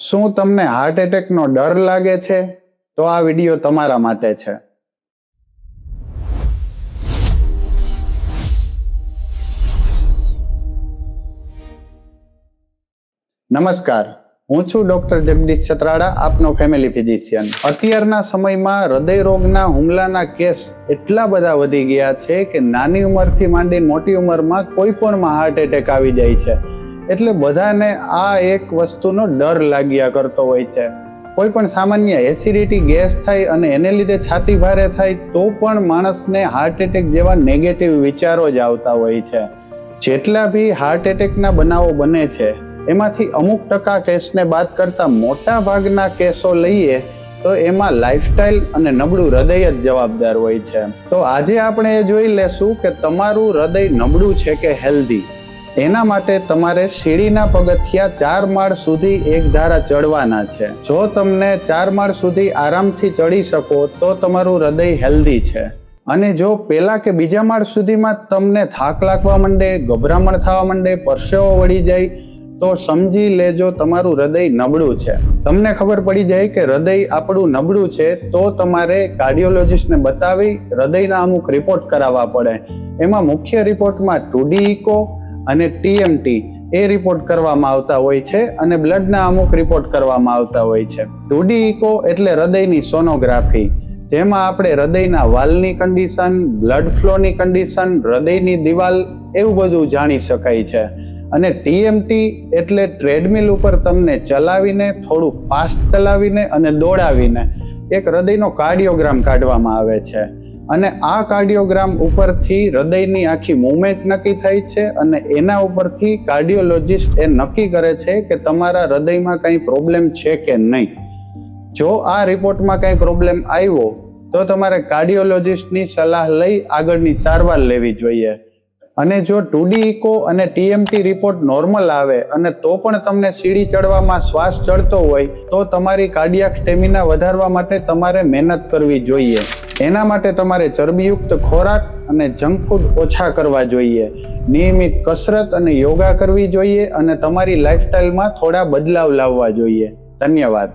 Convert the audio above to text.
શું તમને હાર્ટ એટેકનો ડર લાગે છે? તો આ વિડિયો તમારા માટે છે. નમસ્કાર, હું છું ડોક્ટર જગદીશ છત્રાડા, આપનો ફેમિલી ફિઝિશિયન. અત્યારના સમયમાં હૃદય રોગના હુમલાના કેસ એટલા બધા વધી ગયા છે કે નાની ઉંમરથી માંડી મોટી ઉંમરમાં કોઈ પણમાં હાર્ટ એટેક આવી જાય છે. એટલે બધાને આ એક વસ્તુનો ડર લાગ્યા કરતો હોય છે. કોઈ પણ સામાન્ય એસિડિટી ગેસ થાય અને એને લીધે છાતી ભારે થાય તો પણ માણસને હાર્ટ એટેક જેવા નેગેટિવ વિચારો જ આવતા હોય છે. જેટલા બી હાર્ટ એટેકના બનાવો બને છે એમાંથી અમુક ટકા કેસને બાદ કરતા મોટા ભાગના કેસો લઈએ તો એમાં લાઇફસ્ટાઇલ અને નબળું હૃદય જ જવાબદાર હોય છે. તો આજે આપણે એ જોઈ લેશું કે તમારું હૃદય નબળું છે કે હેલ્ધી. એના માટે તમારે સીડીના પગથિયા 4 માળ સુધી એક ધારા ચડવાના છે. જો તમને 4 માળ સુધી આરામથી ચડી શકો તો તમારું હૃદય હેલ્ધી છે. અને જો પહેલા કે બીજા માળ સુધીમાં તમને થાક લાગવા માંડે, ગભરામણ થવા માંડે, પરસેવો વળી જાય તો સમજી લેજો તમારું હૃદય નબળું છે. તમને ખબર પડી જાય કે હૃદય આપણું નબળું છે તો તમારે કાર્ડિયોલોજિસ્ટને બતાવી હૃદયના અમુક રિપોર્ટ કરાવવા પડે. એમાં મુખ્ય રિપોર્ટમાં 2D ઇકો અને TMT એ રિપોર્ટ કરવામાં આવતા હોય છે અને બ્લડના અમુક રિપોર્ટ કરવામાં આવતા હોય છે. 2D ઇકો એટલે હૃદયની સોનોગ્રાફી, જેમાં આપણે હૃદયના વાલ્વની કન્ડિશન, બ્લડ ફ્લોની કન્ડિશન, હૃદયની દિવાલ એવું બધું જાણી શકાય છે. અને TMT એટલે ટ્રેડમિલ ઉપર તમને ચલાવીને, થોડું ફાસ્ટ ચલાવીને અને દોડાવીને એક હૃદયનો કાર્ડિયોગ્રામ કાઢવામાં આવે છે. અને આ કાર્ડિયોગ્રામ ઉપરથી હૃદયની આખી મૂવમેન્ટ નક્કી થાય છે અને એના ઉપરથી કાર્ડિયોલોજિસ્ટ એ નક્કી કરે છે કે તમારા હૃદયમાં કંઈ પ્રોબ્લેમ છે કે નહીં. જો આ રિપોર્ટમાં કંઈ પ્રોબ્લેમ આવ્યો તો તમારે કાર્ડિયોલોજિસ્ટની સલાહ લઈ આગળની સારવાર લેવી જોઈએ. અને જો 2D ઇકો અને TMT રિપોર્ટ નોર્મલ આવે અને તો પણ તમને સીડી ચડવામાં શ્વાસ ચડતો હોય તો તમારી કાર્ડિયાક સ્ટેમિના વધારવા માટે તમારે મહેનત કરવી જોઈએ. એના માટે તમારે ચરબીયુક્ત ખોરાક અને જંક ફૂડ ઓછા કરવા જોઈએ, નિયમિત કસરત અને યોગા કરવી જોઈએ અને તમારી લાઈફસ્ટાઈલમાં થોડા બદલાવ લાવવા જોઈએ. ધન્યવાદ.